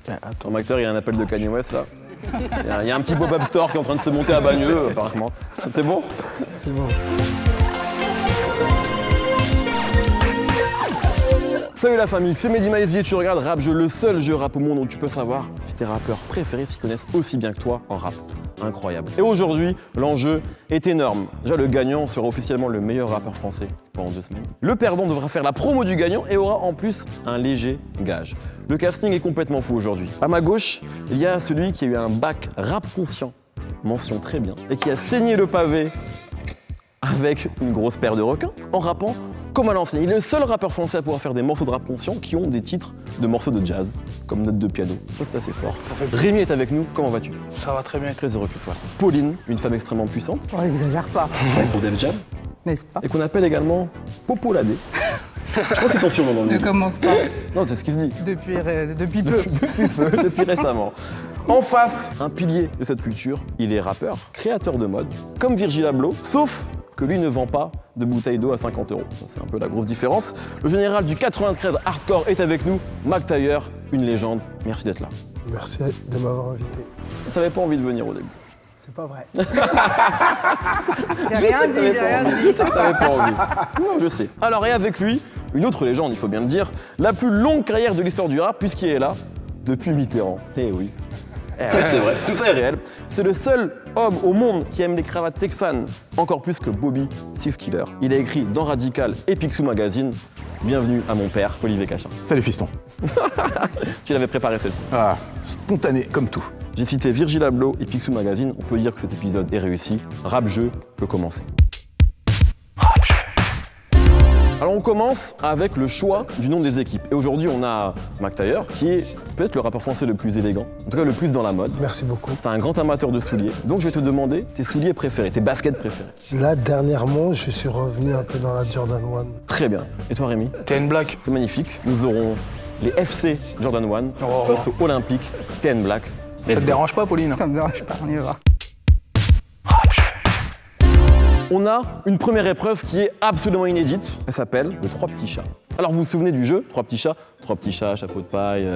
Attends, Macteur, il y a un appel de Kanye West là. Il y a un petit pop-up store qui est en train de se monter à Bagneux, apparemment. C'est bon? C'est bon. Salut la famille, c'est Mehdi Maizy et tu regardes Rap Jeu, le seul jeu rap au monde où tu peux savoir si tes rappeurs préférés s'y connaissent aussi bien que toi en rap. Incroyable. Et aujourd'hui, l'enjeu est énorme. Déjà, le gagnant sera officiellement le meilleur rappeur français pendant 2 semaines. Le perdant devra faire la promo du gagnant et aura en plus un léger gage. Le casting est complètement fou aujourd'hui. À ma gauche, il y a celui qui a eu un bac rap conscient, mention très bien, et qui a saigné le pavé avec une grosse paire de requins en rappant comme à l'ancienne. Il est le seul rappeur français à pouvoir faire des morceaux de rap conscient qui ont des titres de morceaux de jazz, comme notes de piano. Ça, c'est assez fort. Rémi est avec nous, comment vas-tu? Ça va très bien. Très heureux que tu sois là. Pauline, une femme extrêmement puissante. On exagère pas. Pour Def Jam. N'est-ce pas? Et qu'on appelle également Popoladé. Je crois que c'est ton surnom dans le Ne milieu. commence pas. Non, c'est ce qu'il se dit. Depuis peu. Depuis récemment. En face, un pilier de cette culture, il est rappeur, créateur de mode, comme Virgil Abloh, sauf que lui ne vend pas de bouteilles d'eau à 50 €. Ça, c'est un peu la grosse différence. Le général du 93 hardcore est avec nous, Mac Taylor, une légende. Merci d'être là. Merci de m'avoir invité. T'avais pas envie de venir au début. C'est pas vrai. J'ai rien dit, j'ai rien dit. T'avais pas envie. Non, je sais. Alors, et avec lui, une autre légende, il faut bien le dire, la plus longue carrière de l'histoire du rap, puisqu'il est là depuis Mitterrand. Eh oui. Eh ouais, c'est vrai, tout ça est réel. C'est le seul homme au monde qui aime les cravates texanes, encore plus que Bobby Sixkiller. Il a écrit dans Radical et Picsou Magazine. Bienvenue à mon père, Olivier Cachin. Salut fiston. Tu l'avais préparé celle-ci. Ah, spontané comme tout. J'ai cité Virgil Abloh et Picsou Magazine. On peut dire que cet épisode est réussi. Rap Jeu peut commencer. Alors on commence avec le choix du nom des équipes. Et aujourd'hui on a Mac Taylor qui est peut-être le rappeur français le plus élégant, en tout cas le plus dans la mode. Merci beaucoup. T'es un grand amateur de souliers, donc je vais te demander tes souliers préférés, tes baskets préférées. Là, dernièrement, je suis revenu un peu dans la Jordan 1. Très bien. Et toi Rémi? TN Black. C'est magnifique. Nous aurons les FC Jordan 1 Oh. face aux Olympiques TN Black. Ça Let's te go. dérange pas, Pauline? Ça me dérange pas, on y va. On a une première épreuve qui est absolument inédite. Elle s'appelle le 3 petits chats. Alors vous vous souvenez du jeu 3 petits chats, chapeau de paille,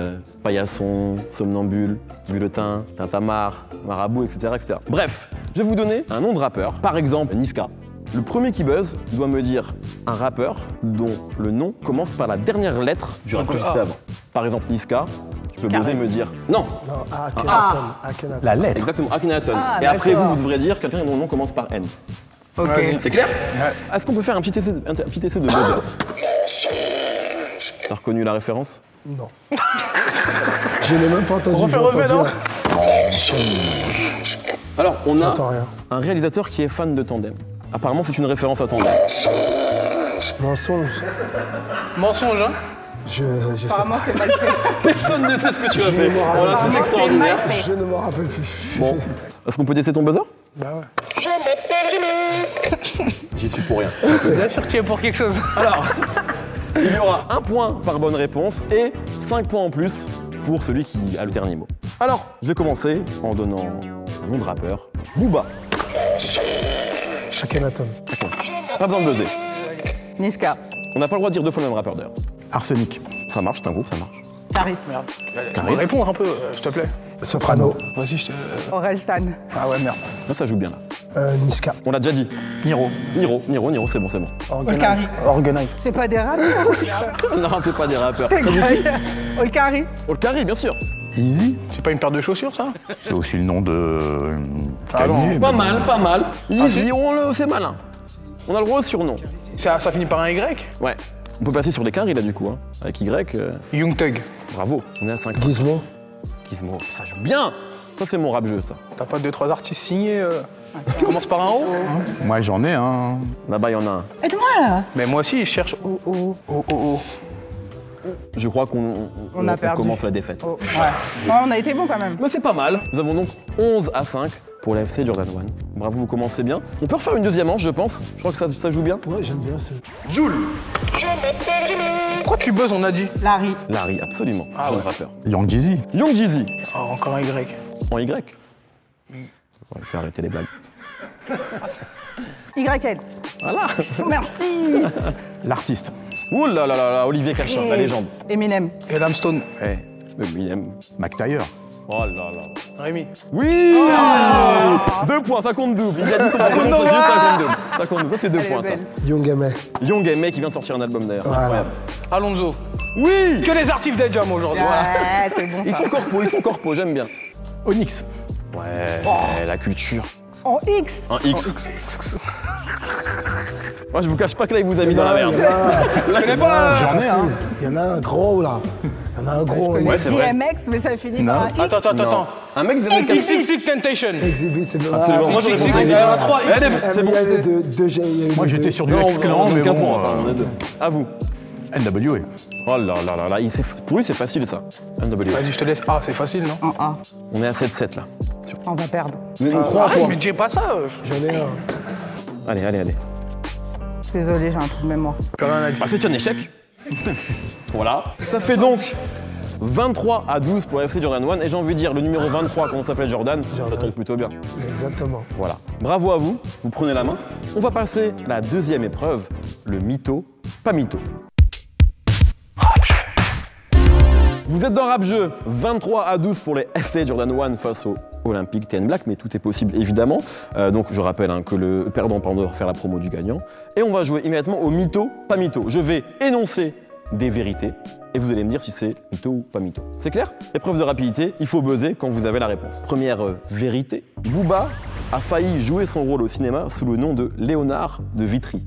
paillasson, somnambule, bulletin, tintamarre, marabout, etc., etc. Bref, je vais vous donner un nom de rappeur. Par exemple, Niska. Le premier qui buzz doit me dire un rappeur dont le nom commence par la dernière lettre du rappeur juste avant. Par exemple, Niska, tu peux buzzer et me dire non. Non, Akhenaton. Akhenaton. La lettre. Exactement, Akhenaton. Ah, Et après, d'accord. vous devrez dire quelqu'un dont le nom commence par N. Ok. Vas-y. C'est clair? Ouais. Est-ce qu'on peut faire un petit essai de buzzer? T'as reconnu la référence? Non. Je n'ai même pas entendu. Refais, j'ai non? entendu. Alors, on a J'entends rien. un réalisateur qui est fan de Tandem. Apparemment, c'est une référence à Tandem. Mensonge. Mensonge, hein? Je sais pas. Apparemment, c'est mal fait. Personne ne sait ce que tu as Je fait. me rappelle. Voilà, c'est Apparemment, extraordinaire. c'est mal fait. Je ne me rappelle plus. Bon, est-ce qu'on peut tester ton buzzer? Bah ouais. J'y suis pour rien. Bien sûr que tu es pour quelque chose. Alors, il y aura 1 point par bonne réponse et 5 points en plus pour celui qui a le dernier mot. Alors, je vais commencer en donnant un nom de rappeur. Booba. Akhenaton. Pas besoin de buzzer. Niska. On n'a pas le droit de dire 2 fois le même rappeur d'ailleurs. Arsenic. Ça marche, c'est un groupe, ça marche. Caris. Caris. Répondre un peu, s'il te plaît. Soprano. Vas-y, je te... Orelsan. Ah ouais, merde. Là, ça joue bien là. Niska. On l'a déjà dit. Niro. Niro, c'est bon, c'est bon. Olkari. Organize. C'est pas des rappeurs. Non, c'est pas des rappeurs. T'exagères. Olkari. Olkari, bien sûr. Easy. C'est pas une paire de chaussures, ça? C'est aussi le nom de... Ah non. Kanye, Pas mais mal, pas mal. Easy, c'est malin. On a le droit au surnom. Ça finit par un Y? Ouais. On peut passer sur les carrés là du coup. Hein. Avec Y, Young Thug. bravo. On est à 5. Gizmo. Gizmo, ça joue bien. Ça, c'est mon rap jeu, ça. T'as pas 2-3 artistes signés qui commencent par un O? moi j'en ai un. Là-bas, il y en a un. Aide-moi là. Mais moi aussi, je cherche O. O. Je crois qu'on On a perdu. commence la défaite. Oh, ouais. Non, on a été bon quand même. Mais c'est pas mal. Nous avons donc 11 à 5 pour la FC Jordan 1. Bravo, vous commencez bien. On peut refaire une deuxième manche, je pense. Je crois que ça joue bien. Ouais, j'aime bien. Joule. Pourquoi tu buzzes, on a dit? Larry. Larry, absolument. Ah jeune ouais. rappeur. Young Jeezy. Young Jeezy. Oh, encore un Y. En Y. Ouais, je vais arrêter les blagues. YL. Voilà. Merci. L'artiste. Ouh là là là là, Olivier Cachin, la légende. Eminem. Et Lamstone. Eh, Eminem. Mac Taylor. Oh là là. Rémi. Oui 2 points, ça compte double. Il a dit ça compte double. Ça compte double, ça fait 2 points ça. Young Aimé. Young M.A. qui vient de sortir un album d'ailleurs. Voilà. Incroyable. Alonso. Oui Que les artifs des jams aujourd'hui. Voilà. Ouais, c'est bon ça. Ils sont corpo, j'aime bien. Onyx. Ouais, la culture. En X. Un X. Moi, je vous cache pas que là, il vous a mis dans la merde. Je connais pas. J'en ai un. Il y en a un gros là. Il y en a un gros. Ouais, c'est vrai. DMX, mais ça finit par un X. Attends. Un mec, vous avez Six Temptation. Exhibit, c'est bien. Absolument. Moi, j'aurais Six, pensé il y a un 3 X. c'est bon. Il y a les deux G. Moi, j'étais sur du Non, X-Clan, mais qu'un bon. point, on est deux. À vous. NWA. Oh là là là là, pour lui, c'est facile ça. NWA. Vas-y, je te laisse. Ah, c'est facile, non? En A. On est à 7-7 là. On va perdre. Mais on croit en Arrête, toi. mais j'ai pas ça. J'en ai un. Allez. Désolé, j'ai un trou de mémoire. Ah, c'est un échec. Voilà. Ça fait donc 23-12 pour FC Jordan 1. Et j'ai envie de dire, le numéro 23, comment s'appelle Jordan, ça tombe plutôt bien. Exactement. Voilà. Bravo à vous, vous prenez la main. On va passer à la deuxième épreuve, le mytho, pas mytho. Vous êtes dans Rap Jeu, 23-12 pour les FC Jordan 1 face au Olympique TN Black, mais tout est possible évidemment. Donc je rappelle que le perdant doit faire la promo du gagnant. Et on va jouer immédiatement au mytho, pas mytho. Je vais énoncer des vérités et vous allez me dire si c'est mytho ou pas mytho. C'est clair? Épreuve de rapidité, il faut buzzer quand vous avez la réponse. Première vérité, Booba a failli jouer son rôle au cinéma sous le nom de Léonard de Vitry.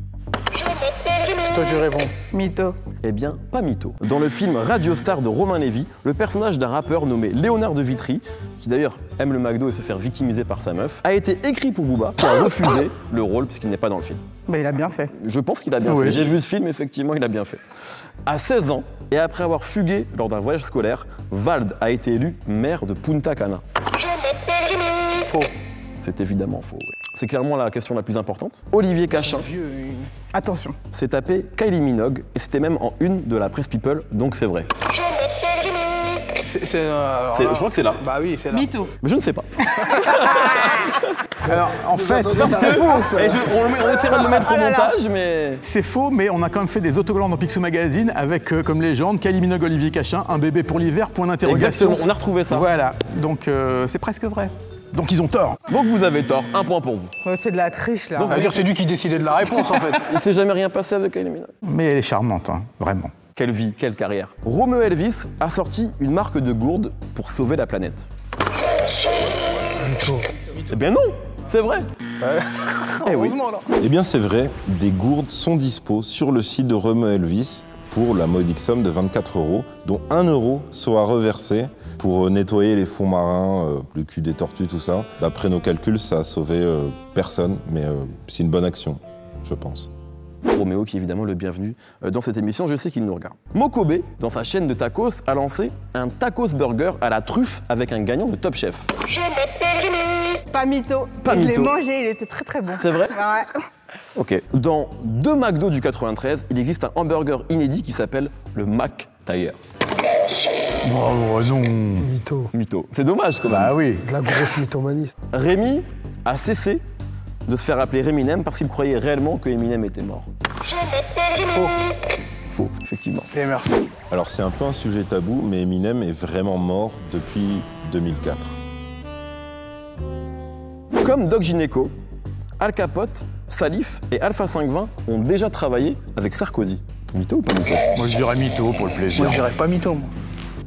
C'est toi qui réponds. Mytho. Eh bien, pas mytho. Dans le film Radio Star de Romain Lévy, le personnage d'un rappeur nommé Léonard de Vitry, qui d'ailleurs aime le McDo et se faire victimiser par sa meuf, a été écrit pour Booba, qui a refusé le rôle puisqu'il n'est pas dans le film. Bah, il a bien fait. Je pense qu'il a bien fait. J'ai vu ce film, effectivement, il a bien fait. À 16 ans, et après avoir fugué lors d'un voyage scolaire, Vald a été élu maire de Punta Cana. Faux. C'est évidemment faux. Ouais. C'est clairement la question la plus importante. Olivier Cachin Attention. s'est tapé Kylie Minogue et c'était même en une de la Presse People, donc c'est vrai. Je crois que c'est là. Bah oui, c'est là. Mytho. Mais je ne sais pas. Alors, en fait, On essaiera de le mettre au montage, mais... c'est faux, mais on a quand même fait des autocollants dans Picsou Magazine avec comme légende Kylie Minogue, Olivier Cachin, un bébé pour l'hiver, point d'interrogation. Exactement, on a retrouvé ça. Voilà, donc c'est presque vrai. Donc ils ont tort. Donc vous avez tort, 1 point pour vous. Ouais, c'est de la triche là. Ça veut dire que c'est lui qui décidait de la réponse en fait. Il s'est jamais rien passé avec Kylie Minogue. Mais elle est charmante, hein, vraiment. Quelle vie, quelle carrière. Romeo Elvis a sorti une marque de gourde pour sauver la planète. Mytho. Eh bien non, c'est vrai. Eh oui. Heureusement là. Eh bien c'est vrai, des gourdes sont dispo sur le site de Romeo Elvis pour la modique somme de 24 €, dont 1 € sera reversé pour nettoyer les fonds marins, le cul des tortues, tout ça. D'après nos calculs, ça a sauvé personne, mais c'est une bonne action, je pense. Roméo qui est évidemment le bienvenu dans cette émission, je sais qu'il nous regarde. Mokobe, dans sa chaîne de tacos, a lancé un tacos burger à la truffe avec un gagnant de Top Chef. Pas mytho. Pas Et je l'ai mytho. mangé, il était très très bon. C'est vrai? Ouais. Ok. Dans 2 McDo du 93, il existe un hamburger inédit qui s'appelle le Mac Taylor. Oh non. Mytho. Mytho. C'est dommage quand même. Bah oui. De la grosse mythomanie. Rémi a cessé de se faire appeler Reminem parce qu'il croyait réellement que Eminem était mort. Faux. Faux, effectivement. Et merci. Alors c'est un peu un sujet tabou, mais Eminem est vraiment mort depuis 2004. Comme Doc Gineco, Al Capote, Salif et Alpha 520 ont déjà travaillé avec Sarkozy. Mytho ou pas mytho? Moi je dirais mytho pour le plaisir. Moi je dirais pas mytho moi.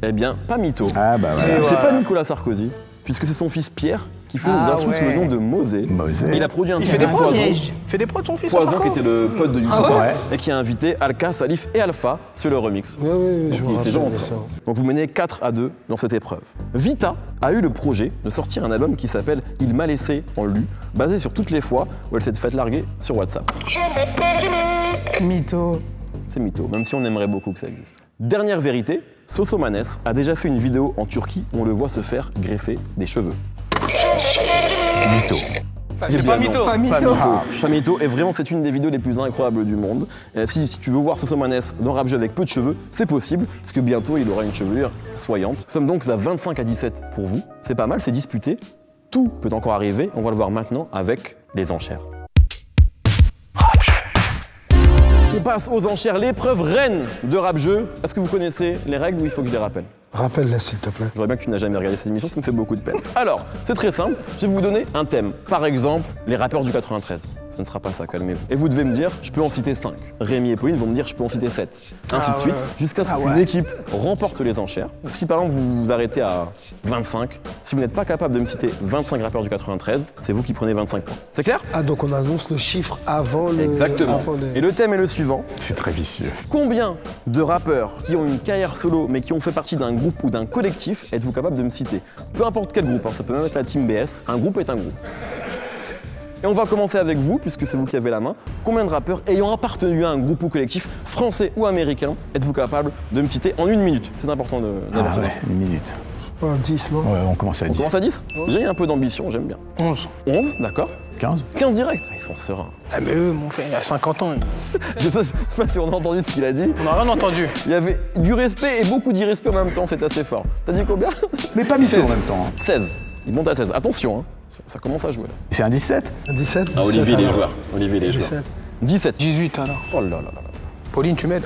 Eh bien, pas mytho. Ah bah voilà. C'est pas Nicolas Sarkozy, puisque c'est son fils Pierre qui fait des instrus sous le nom de Mosé. Mosé. Il a produit un Il titre fait des de prods. Poison, Il fait des prods de son fils. Poison Sarko. qui était le pote de Youssouf ouais et qui a invité Alka, Salif et Alpha sur le remix. Oui, je Donc, me ces gens rappelle ont de ça. Donc vous menez 4-2 dans cette épreuve. Vita a eu le projet de sortir un album qui s'appelle Il m'a laissé en lu, basé sur toutes les fois où elle s'est fait larguer sur WhatsApp. Mytho. C'est mytho, même si on aimerait beaucoup que ça existe. Dernière vérité, Sosomanes a déjà fait une vidéo en Turquie où on le voit se faire greffer des cheveux. Mytho. Eh C'est bien pas mytho. non, Pas mytho. Pas mytho, et vraiment c'est une des vidéos les plus incroyables du monde. Si tu veux voir Sosomanes dans Rap Jeu avec peu de cheveux, c'est possible, parce que bientôt il aura une chevelure soyante. Nous sommes donc à 25-17 pour vous. C'est pas mal, c'est disputé. Tout peut encore arriver, on va le voir maintenant avec les enchères. On passe aux enchères, l'épreuve reine de Rap Jeu. Est-ce que vous connaissez les règles ou il faut que je les rappelle? Rappelle-les, s'il te plaît. J'aurais bien que tu n'as jamais regardé cette émission, ça me fait beaucoup de peine. Alors, c'est très simple, je vais vous donner un thème. Par exemple, les rappeurs du 93. Ce ne sera pas ça, calmez-vous. Et vous devez me dire, je peux en citer 5. Rémi et Pauline vont me dire, je peux en citer 7. Ainsi de suite, jusqu'à ce qu'une équipe remporte les enchères. Si par exemple vous vous arrêtez à 25, si vous n'êtes pas capable de me citer 25 rappeurs du 93, c'est vous qui prenez 25 points. C'est clair? Ah, donc on annonce le chiffre avant le... Exactement. avant les- Et le thème est le suivant. C'est très vicieux. Combien de rappeurs qui ont une carrière solo mais qui ont fait partie d'un groupe ou d'un collectif êtes-vous capable de me citer? Peu importe quel groupe, hein, ça peut même être la team BS, un groupe est un groupe. Et on va commencer avec vous, puisque c'est vous qui avez la main. Combien de rappeurs ayant appartenu à un groupe ou collectif, français ou américain, êtes-vous capable de me citer en 1 minute? C'est important d'avoir ça. 1 minute. Ouais, 10, non? Ouais, on commence à On 10. commence à 10? J'ai un peu d'ambition, j'aime bien. 11. 11, d'accord. 15. 15 direct, ils sont sereins. Ah mais eux, mon frère, il a 50 ans. Je sais pas si on a entendu ce qu'il a dit. On n'a rien entendu. Il y avait du respect et beaucoup d'irrespect en même temps, c'est assez fort. T'as dit combien? Mais pas mytho en même temps. 16. Il monte à 16. Attention, hein. Ça commence à jouer là. C'est un 17. 17? Ah, 17, Olivier, les alors. joueurs. Olivier, les joueurs. 17. 17. 18 alors. Oh là là là là. Pauline, tu m'aides?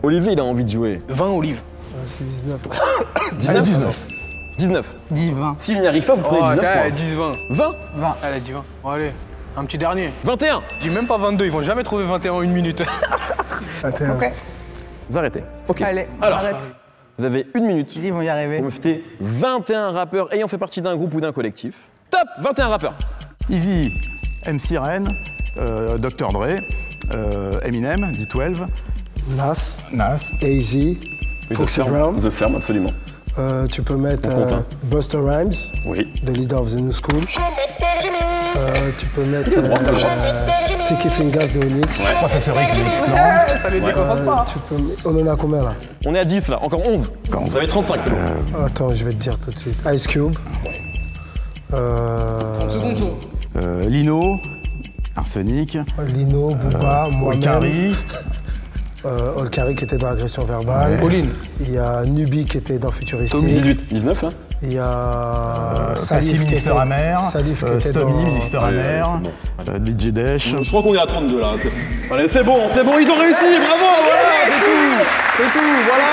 Olivier, il a envie de jouer. 20 olives. Ouais, c'est 19. 19. 19. 19. Dis 20. S'il n'y arrive pas, vous prenez 19 elle a points. dit 20. 20. 20. Elle a dit 20. Bon allez, un petit dernier. 21. Je dis même pas 22, ils vont jamais trouver 21 en 1 minute. 21. Ok. Vous arrêtez. Ok. Allez, on Alors, arrête. vous avez 1 minute Ils vont y arriver. pour me citer 21 rappeurs ayant fait partie d'un groupe ou d'un collectif. Top. 21 rappeurs. Easy, MC Ren, Dr. Dre, Eminem, D12, Nas, Nas, AZ, Foxy Brown. The Firm, absolument. Tu peux mettre On compte, hein. Busta Rhymes, Oui. the leader of the new school. Tu peux mettre Sticky Fingers de Onyx. Professeur X de X-Clan. Ça les déconcentre pas. Tu peux... On en a combien là? On est à 10 là. Encore 11. Vous avez 35 selon. Attends, je vais te dire tout de suite. Ice Cube. Seconde saut. Lino, Arsenic, Lino, Booba, moi-même. Olkari, Olkari qui était dans Agression Verbale. Pauline. Il y a Nubi qui était dans Futuristique. 18. 19 là. Il y a Passi, qui Minister était- Amer, Salif qui était Stomy, dans- Minister Amer, DJ Dash. Je crois qu'on est à 32 là. Allez, c'est bon, ils ont réussi, bravo, voilà, c'est tout, voilà.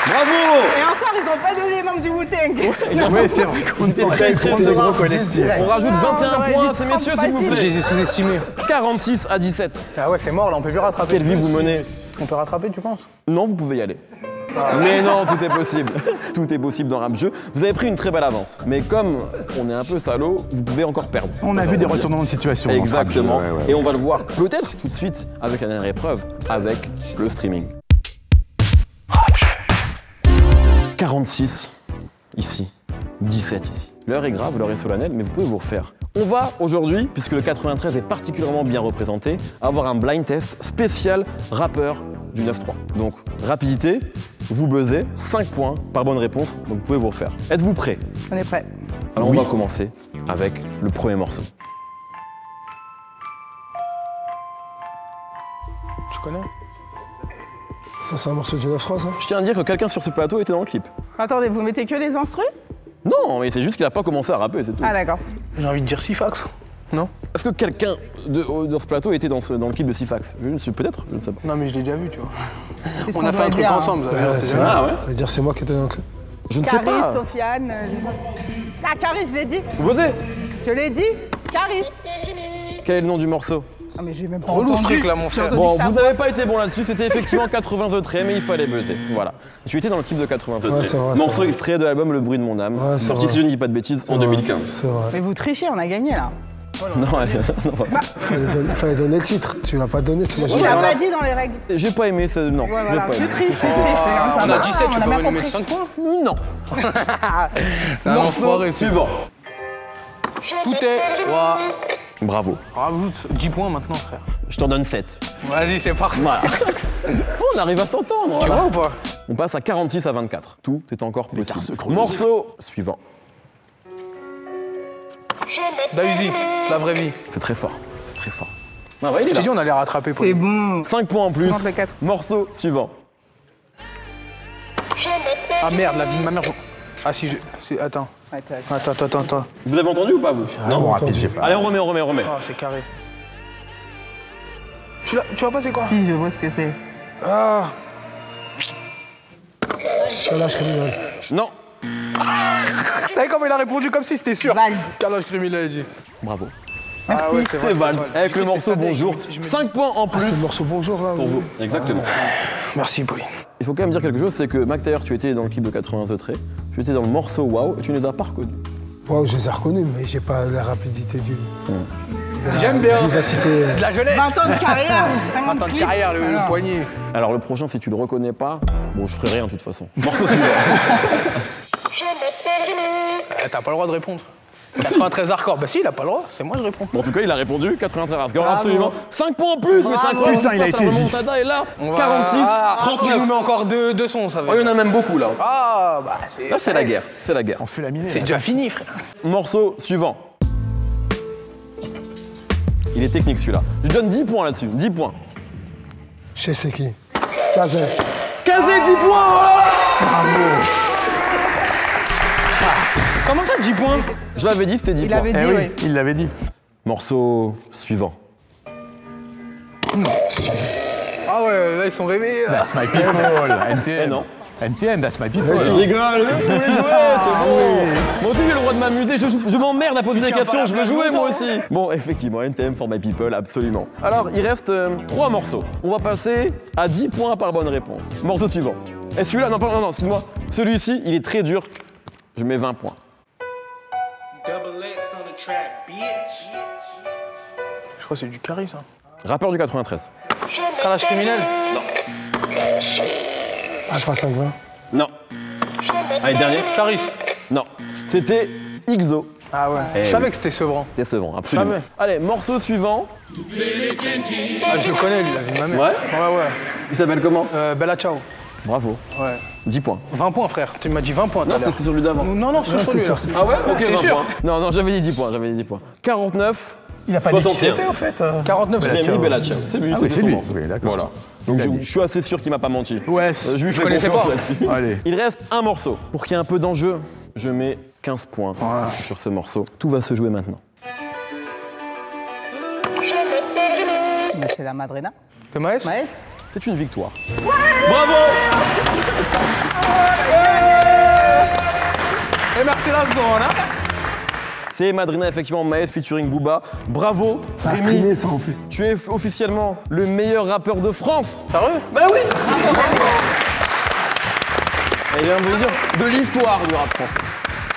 Bravo. Et encore, ils ont pas donné les membres du Wu-Tang. Ouais, c'est vrai qu'on était très C'était gros des gros collectifs. collectifs. On rajoute 21 j'aurais points, dit ces messieurs, 30 s'il vous Je plaît. les ai sous-estimés. 46 à 17. Ah ouais, c'est mort là, on peut plus rattraper. Quelle vie vous menez? On peut rattraper, tu penses? Non, vous pouvez y aller. Mais non, tout est possible. Tout est possible dans Rap Jeu. Vous avez pris une très belle avance. Mais comme on est un peu salaud, vous pouvez encore perdre. On a vu des retournements de situation. dans ce rap jeu, Exactement. ouais, ouais. Et on va le voir peut-être tout de suite avec la dernière épreuve, avec le streaming. 46 ici, 17 ici. L'heure est grave, l'heure est solennelle, mais vous pouvez vous refaire. On va aujourd'hui, puisque le 93 est particulièrement bien représenté, avoir un blind test spécial rappeur du 9-3. Donc, rapidité, vous buzzez, 5 points par bonne réponse, donc vous pouvez vous refaire. Êtes-vous prêts? On est prêts. Alors Oui. on va commencer avec le premier morceau. Tu connais? Ça, c'est un morceau du 9-3, ça? Je tiens à dire que quelqu'un sur ce plateau était dans le clip. Attendez, vous mettez que les instrus? Non, mais c'est juste qu'il a pas commencé à rapper, c'est tout. Ah d'accord. J'ai envie de dire Sifax. Non? Est-ce que quelqu'un dans ce plateau était dans le clip de Sifax? Peut-être, je ne sais pas. Non mais je l'ai déjà vu, tu vois. Qu'est-ce On qu'on a fait doit un truc dire, hein? ensemble, vous avez vu, on Ouais, s'est c'est jamais- vrai. Ah ouais. Ça veut dire c'est moi qui étais dans le clip. Je ne sais Caris, pas. Sofiane. Ah, Caris, je l'ai dit. Vous osez? Je l'ai dit. Caris. Quel est le nom du morceau? Ah, mais j'ai même pas Relou ce entendu. truc là, mon frère. Bon, vous n'avez pas été bon là-dessus, c'était effectivement 80 The Tray, mais il fallait buzzer. Voilà. Tu étais dans le clip de 80 The Ouais, Tray. c'est vrai, Morceau c'est vrai. extrait de l'album Le bruit de mon âme, Ouais, c'est sorti, vrai. si je ne dis pas de bêtises, en 2015. C'est vrai. Mais vous trichez, on a gagné là. Non, Fallait donner le titre. Tu l'as pas donné, c'est moi Il qui l'a pas dit dans les règles. j'ai pas aimé ce. Non. Ouais, j'ai voilà. pas Tu aimé. triches, tu triches. Ça On a va, 17, tu on a peux bien pas nous mettre compris. 5 points? Non. Un Morceau enfoiré, suivant. Tout est. Ouah. Bravo. Rajoute 10 points maintenant, frère. Je t'en donne 7. Vas-y, c'est parti. Voilà. On arrive à s'entendre. Tu voilà. vois ou pas? On passe à 46 à 24. Tout est encore cartes se possible. creusent. Morceau suivant. Dahuzi, la vraie vie. C'est très fort. C'est très fort. Ah ouais, il est Je t'ai là. dit, on allait rattraper pour C'est bon. 5 points en plus. Compte les 4. Morceau suivant. Ah merde, la vie de ma mère. Ah si, attends. Attends. Vous avez entendu ou pas vous? Non, rapide, j'ai pas. Allez, on remet. Ah, c'est carré. Tu vois pas c'est quoi? Si, je vois ce que c'est. Ah. Carrelage criminel. Non. T'as vu comment il a répondu comme si c'était sûr? Vald. Carrelage criminel, il a dit. Bravo. Merci. Ah ouais, C'est Val, avec le morceau Sadek, Bonjour. je me dis- 5 points en Ah, c'est plus le morceau Bonjour là. pour vous. Exactement. Merci, Pauline. Il faut quand même dire quelque chose, c'est que McTayer, tu étais dans le clip de 80 The Trait, tu étais dans le morceau Wow et tu ne les as pas reconnus. Wow, je les ai reconnus, mais j'ai pas la rapidité du. J'aime bien. Vivacité. De la jeunesse. 20 ans de carrière. 20 ans de carrière, le poignet. Alors le prochain, si tu le reconnais pas, bon, je ferai rien de toute façon. Morceau suivant. T'as pas le droit de répondre. 93 hardcore. Bah si, il a pas le droit. C'est moi, je réponds. Bon, en tout cas, il a répondu 93 hardcore, Bravo. absolument. 5 points en plus, mais 5 Bravo. points. Putain, il a été vif. remontada est là. On va- 46, Ah, 39. Tu nous mets encore deux sons, ça va. Oh, il y en a même beaucoup là. Ah, bah c'est. Là, c'est la guerre. C'est la guerre. On se fait laminer. C'est là. déjà fini, frère. Morceau suivant. Il est technique celui-là. Je donne 10 points là-dessus. 10 points. Je sais c'est qui. Kazé. Kazé, 10 points. Comment ça, 10 points? Je l'avais dit, c'était 10 Il points. avait Eh dit, oui, oui. il l'avait dit. Morceau suivant. Ah ouais, là, ils sont rêvés. That's my people. NTM. Eh non. NTM, that's my people. Je rigole, vous voulez jouer, c'est bon. Moi aussi j'ai le droit de m'amuser, je m'emmerde à poser des questions, je veux jouer moi aussi. Bon, effectivement, NTM for my people, absolument. Alors, il reste 3 morceaux. On va passer à 10 points par bonne réponse. Morceau suivant. Et celui-là, non, excuse-moi. Celui-ci, il est très dur. Je mets 20 points. Double X on the track, bitch. Je crois que c'est du carré, ça. Rappeur du 93. Carrelage criminel? Alpha 520. Non. Allez, dernier. Caris. Non. C'était Ixo. Ah ouais. Eh Je savais oui. que c'était Sevran. C'était Sevran, absolument. savais. Allez, morceau suivant. Ah, je le connais, lui, la vie de ma mère. Ouais. Ouais, ouais. Il s'appelle comment? Bella Ciao. Bravo. Ouais. 10 points. 20 points, frère. Tu m'as dit 20 points. tout Non, à l'heure. c'était sur lui d'avant. Non, c'est sur lui. là. Ah ouais? Ok, T'es 20 sûr? points. Non, j'avais dit 10 points, 49. Il a pas dit qui 61. c'était, en fait. 49, J'ai c'est mis Bella Ciao. C'est lui, Ah oui, c'était c'est son lui. morceau. Oui, d'accord. Voilà. Donc je suis assez sûr qu'il m'a pas menti. Ouais, Je lui fais connaissais confiance pas. là-dessus. Allez. Il reste un morceau. Pour qu'il y ait un peu d'enjeu, je mets 15 points sur ce morceau. Tout va se jouer maintenant. Mais c'est la Madrena. Le Maes? Maës. C'est une victoire. Bravo! Et merci la zone, hein? C'est Madrina, effectivement, Maës featuring Booba. Bravo, Ça a Rémi. streamé ça en plus. Tu es officiellement le meilleur rappeur de France. Sérieux? Bah oui! Et il veut dire de l'histoire du rap français.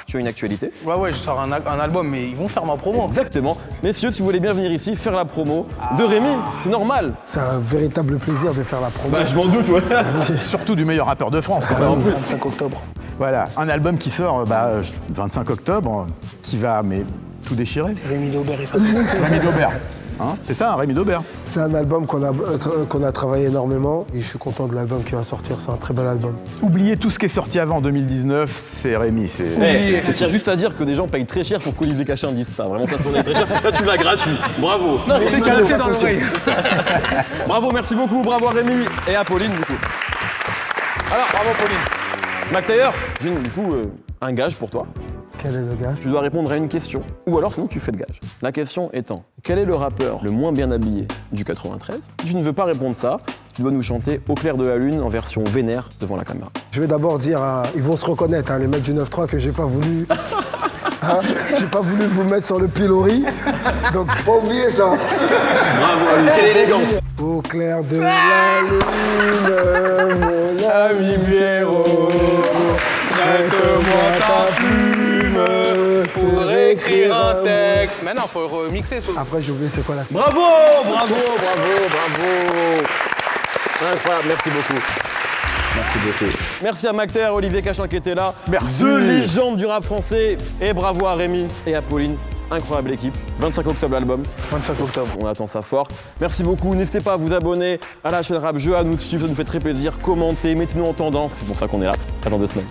Tu as une actualité? Ouais, je sors un album, mais ils vont faire ma promo. Exactement. Messieurs, si vous voulez bien venir ici faire la promo de Rémi, c'est normal. C'est un véritable plaisir de faire la promo. Bah, je m'en doute, ouais. Et surtout du meilleur rappeur de France, quand même. En plus. 25 octobre. Voilà, un album qui sort 25 octobre, qui va mais tout déchirer. Rémi Daubert, il fait Rémi Daubert. Hein, c'est ça, Rémi Daubert. C'est un album qu'on a travaillé énormément et je suis content de l'album qui va sortir. C'est un très bel album. Oubliez tout ce qui est sorti avant en 2019, c'est Rémi. C'est... Je tiens juste à dire que des gens payent très cher pour qu'Olivier Cachin dise ça. Vraiment, ça sonne très cher. Là, tu l'as gratuit. Bravo. C'est cassé dans l'oreille. Bravo, merci beaucoup. Bravo à Rémi et à Pauline, du coup. Alors, bravo, Pauline. McTayer, j'ai du coup un gage pour toi. Quel est le gars? Tu dois répondre à une question. Ou alors, sinon, tu fais le gage. La question étant, quel est le rappeur le moins bien habillé du 93? Si tu ne veux pas répondre ça, tu dois nous chanter Au clair de la lune en version vénère devant la caméra. Je vais d'abord dire, ils vont se reconnaître, hein, les mecs du 9-3, que j'ai pas voulu. Hein, j'ai pas voulu vous mettre sur le pilori. Donc, pas oublier ça. Bravo, quelle élégance. Au clair de la lune, mon ami Pierrot, Prête-moi ta plume pour écrire un texte. Mais non, faut remixer. Après, j'ai oublié c'est quoi la suite. Bravo, bravo. Incroyable, merci beaucoup. Merci beaucoup. Merci à McTayer, Olivier Cachin qui était là. Merci. Deux légendes du rap français. Et bravo à Rémi et à Pauline. Incroyable équipe. 25 octobre l'album. 25 octobre. On attend ça fort. Merci beaucoup. N'hésitez pas à vous abonner à la chaîne Rap Jeu, à nous suivre, ça nous fait très plaisir. Commentez, mettez-nous en tendance. C'est pour ça qu'on est là. À dans 2 semaines.